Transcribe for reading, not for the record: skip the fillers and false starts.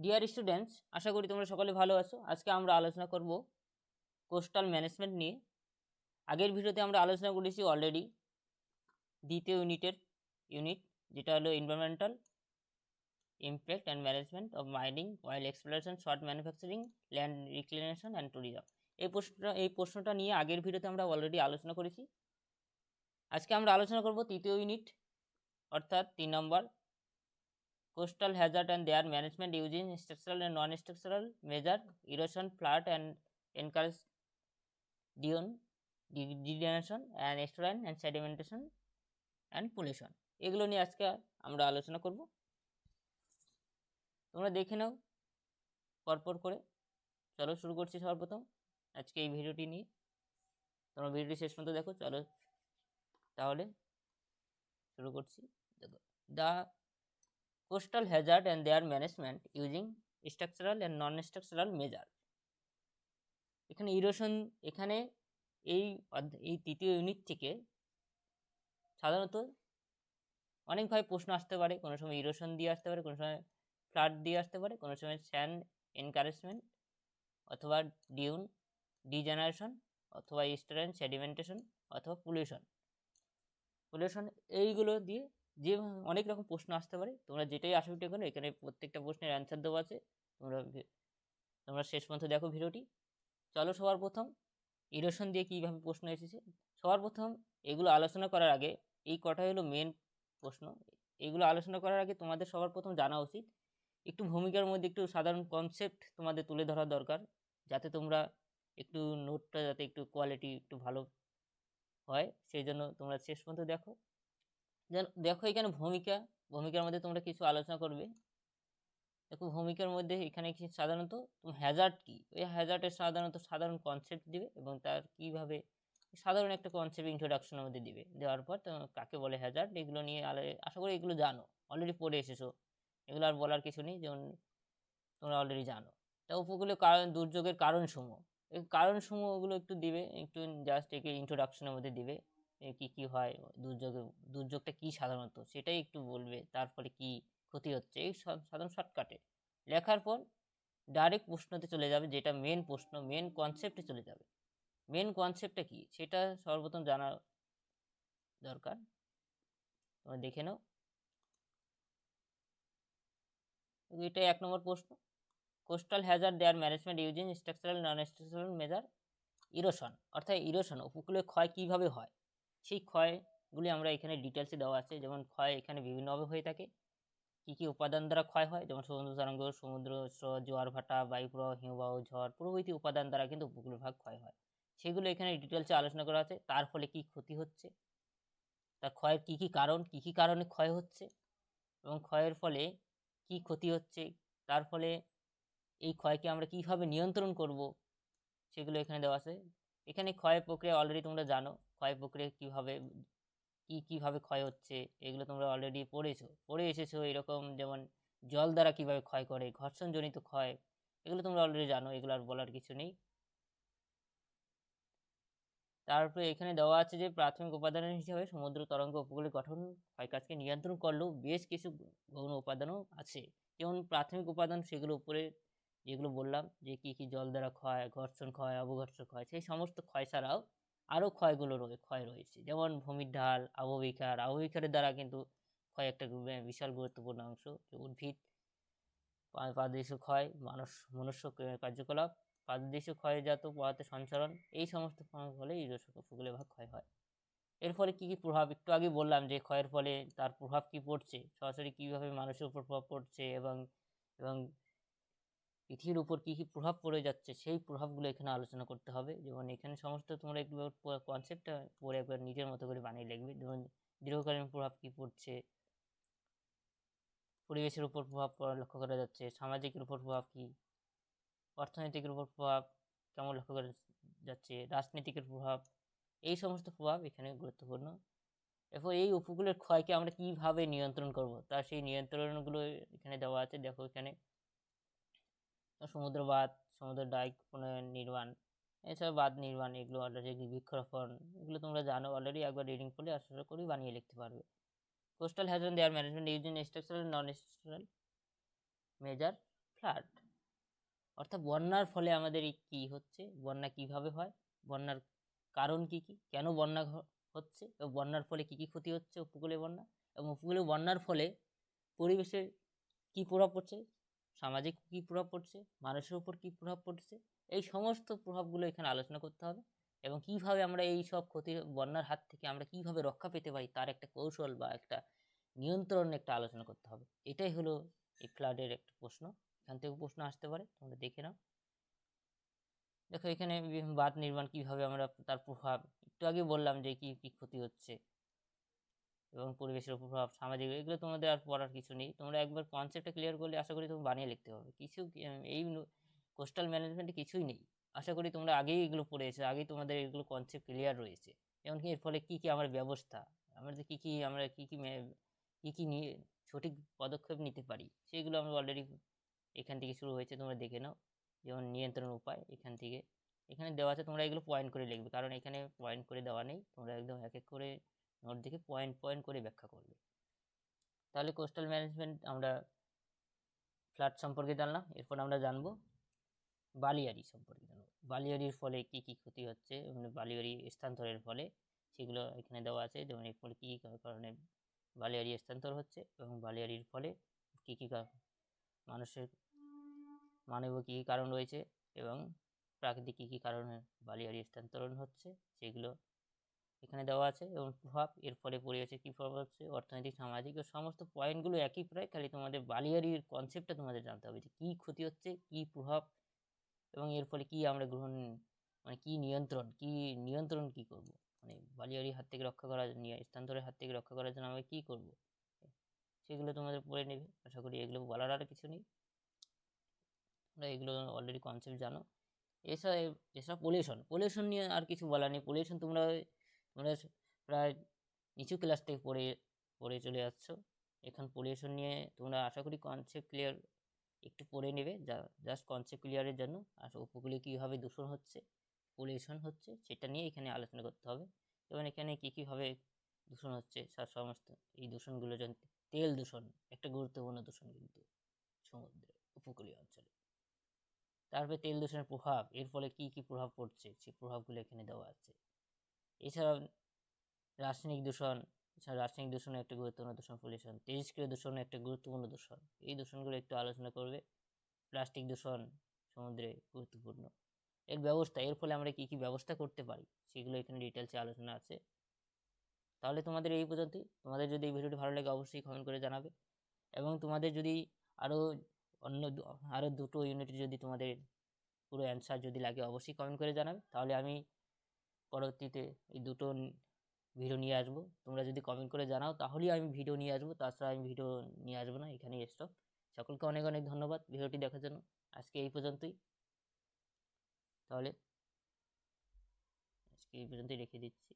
Dear students, আশা করি তোমরা সকলে ভালো আছো। আজকে আমরা আলোচনা করব কোস্টাল ম্যানেজমেন্ট নিয়ে। আগের ভিডিওতে আমরা আলোচনা করেছি অলরেডি দ্বিতীয় ইউনিট যেটা হলো environmental impact and management of mining oil exploration short manufacturing land reclamation and tourism. এই প্রশ্নটা নিয়ে আগের ভিডিওতে আমরা অলরেডি আলোচনা করেছি। আজকে আমরা আলোচনা করব তৃতীয় ইউনিট অর্থাৎ 3 নম্বর coastal hazard and their management using structural and non-structural measure, erosion, flood and encourage dune, degeneration and estuarine and sedimentation and pollution। এগুলো নিয়ে আজকে আমরা আলোচনা করব। তোমরা দেখে নাও পরপর করে। চলো শুরু করছি সর্বপ্রথম আজকে এই ভিডিওটি নিয়ে। তোমরা ভিডিওটি শেষ পর্যন্ত দেখো। চলো তাহলে শুরু করছি। দেখো, the coastal hazard and their management using structural and non-structural measure। এখানে ইরোশন, এখানে এই তৃতীয় ইউনিট থেকে সাধারণত অনেকভাবে প্রশ্ন আসতে পারে। কোনো সময় ইরোশন দিয়ে আসতে পারে, কোনো সময় ফ্লাড দিয়ে আসতে পারে, কোনো সময় স্যান্ড এনকারেজমেন্ট অথবা ডিউন ডিজেনারেশন অথবা এস্টুয়ারিন সেডিমেন্টেশন অথবা পলিউশন এইগুলো দিয়ে যে অনেক রকম প্রশ্ন আসতে পারে। তোমরা যেটাই আসবে করো, এখানে প্রত্যেকটা প্রশ্নের অ্যান্সার দেওয়া আছে। তোমরা শেষ পর্যন্ত দেখো ভিডিওটি। চলো সবার প্রথম ইরোশন দিয়ে কীভাবে প্রশ্ন এসেছে। সবার প্রথম এগুলো আলোচনা করার আগে, এই কটাই হলো মেন প্রশ্ন। এগুলো আলোচনা করার আগে তোমাদের সবার প্রথম জানা উচিত একটু ভূমিকার মধ্যে একটু সাধারণ কনসেপ্ট তোমাদের তুলে ধরা দরকার, যাতে তোমরা একটু নোটটা যাতে একটু কোয়ালিটি একটু ভালো হয়। সেই জন্য তোমরা শেষ পর্যন্ত দেখো। দেখো এখানে ভূমিকার মধ্যে তোমরা কিছু আলোচনা করবে। দেখো ভূমিকার মধ্যে এখানে কি সাধারণত হ্যাজার্ড কি, ওই হ্যাজার্ডের সাধারণ কনসেপ্ট দিবে এবং তার কিভাবে সাধারণ একটা কনসেপ্ট ইন্ট্রোডাকশনের মধ্যে দিবে। দেওয়ার পর কাকে বলে হ্যাজার্ড এগুলো নিয়ে আশা করি এগুলো জানো, অলরেডি পড়ে এসেছো, এগুলো আর বলার কিছু নেই, যেমন তোমরা অলরেডি জানো। তা উপকূলীয় দুর্যোগের কারণসমূহ, এই কারণসমূহগুলো একটু দিবে, একটু জাস্ট একে ইন্ট্রোডাকশনের মধ্যে দিবে। কি কি হয় দুর্যোগটা কি সাধারণত সেটাই একটু বলবে, তারপরে কি ক্ষতি হচ্ছে এই সাধারণ শর্টকাটে লেখার পর ডাইরেক্ট প্রশ্নতে চলে যাবে, যেটা মেন প্রশ্ন, মেন কনসেপ্টে চলে যাবে। মেন কনসেপ্টটা কি সেটা সর্বপ্রথম জানা দরকার। তোমরা দেখে নাও, এটা 1 নম্বর প্রশ্ন। Coastal hazard their management using structural non structural measure. Erosion অর্থাৎ ইরোশন উপকূলে ক্ষয় কিভাবে হয়, সেই ক্ষয়গুলি আমরা এখানে ডিটেলসে দেওয়া আছে। যেমন ক্ষয় এখানে বিভিন্নভাবে হয়ে থাকে, কি কি উপাদান দ্বারা ক্ষয় হয়, যেমন সমুদ্র তরঙ্গ, সমুদ্র স্রোত, জোয়ার ভাটা, বায়ুপ্রবাহ, হিমবাহ, ঝড় প্রভৃতি উপাদান দ্বারা কিন্তু উপকূলীয় ভাগ ক্ষয় হয়। সেগুলো এখানে ডিটেলসে আলোচনা করা আছে। তার ফলে কি ক্ষতি হচ্ছে, তার ক্ষয়ের কি কি কারণে ক্ষয় হচ্ছে এবং ক্ষয়ের ফলে কি ক্ষতি হচ্ছে, তার ফলে এই ক্ষয়কে আমরা কিভাবে নিয়ন্ত্রণ করব, সেগুলো এখানে দেওয়া আছে। এখানে ক্ষয় প্রক্রিয়া অলরেডি তোমরা জানো, ক্ষয় প্রক্রিয়া কিভাবে ক্ষয় হচ্ছে এগুলো তোমরা অলরেডি পড়ে এসেছো। এরকম যেমন জল দ্বারা কিভাবে ক্ষয় করে, ঘর্ষণজনিত ক্ষয়, এগুলো তোমরা অলরেডি জানো, এগুলো আর বলার কিছু নেই। তারপরে এখানে দেওয়া আছে যে প্রাথমিক উপাদানের হিসাবে সমুদ্র তরঙ্গ উপকূলের গঠন ক্ষয়কাজকে নিয়ন্ত্রণ করলেও বেশ কিছু গৌণ উপাদানও আছে। যেমন প্রাথমিক উপাদান সেগুলো উপরে যেগুলো বললাম, যে কি কি জল দ্বারা ক্ষয়, ঘর্ষণ ক্ষয়, অবঘর্ষণ ক্ষয়, সেই সমস্ত ক্ষয় ছাড়াও আরও ক্ষয় রয়েছে। যেমন ভূমির ঢাল, আবহবিকারের দ্বারা কিন্তু ক্ষয় একটা বিশাল গুরুত্বপূর্ণ অংশ। উদ্ভিদ পাদদেশীয় ক্ষয়, মনুষ্য কার্যকলাপ, পাদদেশীয় ক্ষয়জাত পদার্থের সঞ্চালন, এই সমস্ত ফলে উপকূলীয় ভাগ ক্ষয় হয়। এর ফলে কি কি প্রভাব, একটু আগে বললাম যে ক্ষয়ের ফলে তার প্রভাব কি পড়ছে, সরাসরি কিভাবে মানুষের উপর প্রভাব পড়ছে এবং এবং পৃথিবীর উপর কি কি প্রভাব পড়ে যাচ্ছে, সেই প্রভাবগুলো এখানে আলোচনা করতে হবে। যেমন এখানে সমস্ত তোমরা একটু কনসেপ্টটা পড়ে একবার নিজের মতো করে বানিয়ে লিখবে। যেমন দীর্ঘকালীন প্রভাব কি পড়ছে, পরিবেশের উপর প্রভাব লক্ষ্য করা যাচ্ছে, সামাজিকের উপর প্রভাব কি, অর্থনৈতিকের উপর প্রভাব কেমন লক্ষ্য করা যাচ্ছে, রাজনীতিকের প্রভাব, এই সমস্ত প্রভাব এখানে গুরুত্বপূর্ণ। এরপর এই উপকূলের ক্ষয়কে আমরা কিভাবে নিয়ন্ত্রণ করব, তার সেই নিয়ন্ত্রণগুলো এখানে দেওয়া আছে। দেখো এখানে সমুদ্র ডাইক পুনর্নির্মাণ, এছাড়া বাঁধ নির্মাণ, এগুলো অলরেডি বৃক্ষরোপণ, এগুলো তোমরা জানো অলরেডি, একবার রিডিং করলে আশা করি বানিয়ে লিখতে পারবে। Coastal hazard their management using structural non structural measure, flood, অর্থাৎ বন্যার ফলে আমাদের কি হচ্ছে, বন্যা কিভাবে হয়, বন্যার কারণ কি কি, কেন বন্যা হচ্ছে, এবং বন্যার ফলে কি কি ক্ষতি হচ্ছে উপকূলে বন্যা, এবং উপকূলে বন্যার ফলে পরিবেশের কি প্রভাব পড়ছে, সামাজিক কি প্রভাব পড়ছে, মানুষের উপর কি প্রভাব পড়ছে, এই সমস্ত প্রভাবগুলো এখানে আলোচনা করতে হবে। এবং কিভাবে আমরা এই সব ক্ষতির বন্যার হাত থেকে আমরা কিভাবে রক্ষা পেতে পারি তার একটা কৌশল বা একটা নিয়ন্ত্রণ একটা আলোচনা করতে হবে। এটাই হলো এই ফ্লাডের একটা প্রশ্ন, এখান থেকে প্রশ্ন আসতে পারে, তোমরা দেখে নাও। দেখো এখানে বাঁধ নির্মাণ কিভাবে আমরা তার প্রভাব, একটু আগে বললাম যে কি কি ক্ষতি হচ্ছে এবং পরিবেশের প্রভাব, সামাজিক, এগুলো তোমাদের আর পড়ার কিছু নেই। তোমরা একবার কনসেপ্টটা ক্লিয়ার করলে আশা করি তুমি বানিয়ে লিখতে পারবে। কিছু এই কোস্টাল ম্যানেজমেন্টে কিছুই নেই, আশা করি তোমরা আগেই এগুলো পড়েছো, আগেই তোমাদের এগুলো কনসেপ্ট ক্লিয়ার রয়েছে। এমনকি এর ফলে কি কি আমার ব্যবস্থা, আমাদের কি কি আমরা কি কি নিয়ে সঠিক পদক্ষেপ নিতে পারি, সেগুলো আমরা অলরেডি এখান থেকে শুরু হয়েছে, তোমরা দেখে নাও। যেমন নিয়ন্ত্রণ উপায় এখান থেকে, এখানে দেওয়া আছে, তোমরা এগুলো পয়েন্ট করে লিখবে, কারণ এখানে পয়েন্ট করে দেওয়া নেই, তোমরা একদম এক এক করে নোট দেখে পয়েন্ট পয়েন্ট করে ব্যাখ্যা করবে। তাহলে কোস্টাল ম্যানেজমেন্ট আমরা ফ্লাড সম্পর্কে জানলাম, এরপর আমরা জানবো বালিয়াড়ি সম্পর্কে জানবো। বালিয়াড়ির ফলে কি কি ক্ষতি হচ্ছে, বালিয়াড়ি স্থানান্তরের ফলে সেগুলো এখানে দেওয়া আছে, যেমন এর ফলে কি কি কারণে বালিয়াড়ি স্থানান্তর হচ্ছে, এবং বালিয়াড়ির ফলে কি কি মানুষের মানবীয় কী কী কারণ রয়েছে, এবং প্রাকৃতিক কী কী কারণে বালিয়াড়ি স্থানান্তরণ হচ্ছে সেগুলো এখানে দেওয়া আছে, এবং প্রভাব, এর ফলে পরিবেশে কী প্রভাব হচ্ছে, অর্থনৈতিক, সামাজিক, ও সমস্ত পয়েন্টগুলো একই প্রায়, খালি তোমাদের বালিয়াড়ির কনসেপ্টটা তোমাদের জানতে হবে যে কী ক্ষতি হচ্ছে, কী প্রভাব, এবং এর ফলে কী আমরা গ্রহণ, মানে কী নিয়ন্ত্রণ কী করব, মানে বালিয়াড়ির হাত থেকে রক্ষা করার, স্থানান্তরের হাত থেকে রক্ষা করার জন্য আমরা কী করব, সেগুলো তোমাদের পড়ে নেবে। আশা করি এগুলো বলার আর কিছু নেই, তোমরা এগুলো অলরেডি কনসেপ্ট জানো। এছাড়া পলিউশন নিয়ে আর কিছু বলার নেই। পলিউশন তোমরা তোমরা প্রায় নিচু ক্লাস থেকে পড়ে পড়ে চলে যাচ্ছ, এখন পলিউশন নিয়ে তোমরা আশা করি কনসেপ্ট ক্লিয়ার একটু পড়ে নেবে, জাস্ট কনসেপ্ট ক্লিয়ারের জন্য। আর উপকূলে কীভাবে দূষণ হচ্ছে, পলিউশন হচ্ছে, সেটা নিয়ে এখানে আলোচনা করতে হবে। এবং এখানে কী কীভাবে দূষণ হচ্ছে সমস্ত এই দূষণগুলো, যেমন তেল দূষণ একটা গুরুত্বপূর্ণ দূষণ কিন্তু সমুদ্রে, উপকূলীয় অঞ্চলে। তারপরে তেল দূষণের প্রভাব, এর ফলে কি কি প্রভাব পড়ছে সেই প্রভাবগুলো এখানে দেওয়া আছে। এছাড়াও রাসায়নিক দূষণ, রাসায়নিক দূষণ একটা গুরুত্বপূর্ণ দূষণ, পলিউশন। তেজস্ক্রিয় দূষণ একটা গুরুত্বপূর্ণ দূষণ, এই দূষণগুলো একটু আলোচনা করবে। প্লাস্টিক দূষণ সমুদ্রে গুরুত্বপূর্ণ, এর ব্যবস্থা, এর ফলে আমরা কি কি ব্যবস্থা করতে পারি সেগুলো এখানে ডিটেলসে আলোচনা আছে। তাহলে তোমাদের এই পর্যন্তই। তোমাদের যদি এই ভিডিওটি ভালো লাগে অবশ্যই কমেন্ট করে জানাবে, এবং তোমাদের যদি আরও আরও দুটো ইউনিট যদি তোমাদের পুরো অ্যান্সার যদি লাগে অবশ্যই কমেন্ট করে জানাবে, তাহলে আমি পরবর্তীতে এই দুটো ভিডিও নিয়ে আসবো। তোমরা যদি কমেন্ট করে জানাও তাহলেই আমি ভিডিও নিয়ে আসবো, তাছাড়া আমি ভিডিও নিয়ে আসবো না। এখানেই স্টপ। সকলকে অনেক অনেক ধন্যবাদ ভিডিওটি দেখার জন্য। আজকে এই পর্যন্তই, তাহলে আজকে এই পর্যন্তই রেখে দিচ্ছি।